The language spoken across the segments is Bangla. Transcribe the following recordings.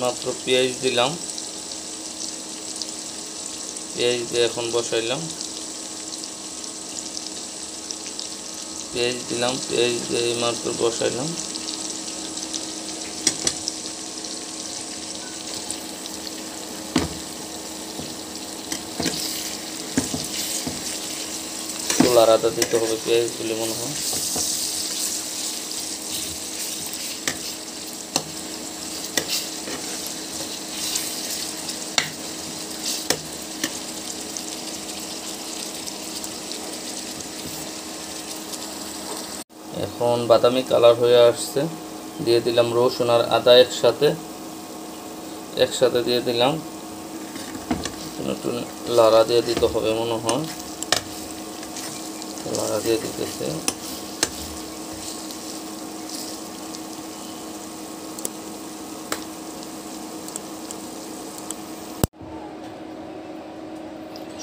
মাত্র পেঁয়াজ দিলাম, পেঁয়াজ দিয়ে এখন বসাইলাম, পেঁয়াজ দিলাম, পেঁয়াজ দিয়ে মাত্র বসাইলাম। চুলার আদা দিতে হবে পেঁয়াজগুলি মনে হয়। এখন বাদামি কালার হয়ে আসছে, দিয়ে দিলাম রসুন আর আদা একসাথে দিয়ে দিলাম। একটু লাড়া দিয়ে দিতে হবে মনে হয়, লাড়া দিয়ে দিতেছে।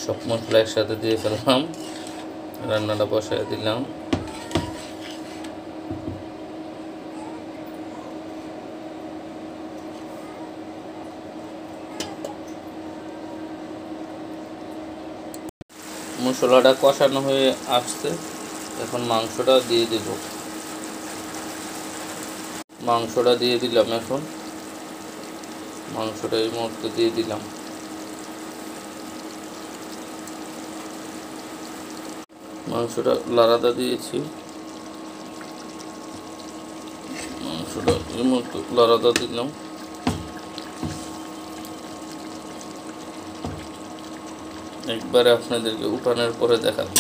সব মশলা একসাথে দিয়ে ফেললাম, রান্নাটা বসায় দিলাম। মশলাটা কষানো হয়ে আসছে, এখন মাংসটা দিয়ে দিব। মাংসটা দিয়ে দিলাম, এখন মাংসটা এই মুহূর্তে দিয়ে দিলাম। মাংসটা লাড়াটা দিয়েছি, মাংসটা এই মুহূর্তে লাড়াটা দিলাম। একবারে আপনাদেরকে উঠানোর পরে দেখাবো।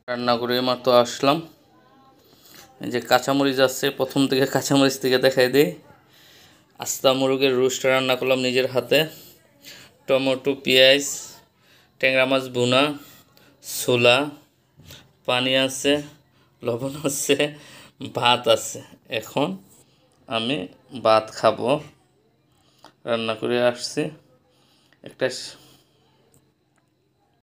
রান্না করে মাত্র আসলাম, এই যে কাঁচামরিচ আছে, প্রথম থেকে কাঁচামরিচ থেকে দেখাই দিই। আস্তা মুরগের রোস্ট রান্না করলাম নিজের হাতে, টমেটো, পেঁয়াজ, ট্যাংরা মাছ ভুনা, ছোলা, পানি আছে, লবণ আছে, ভাত আছে। এখন আমি ভাত খাবো। রান্না করে আসছি, একটা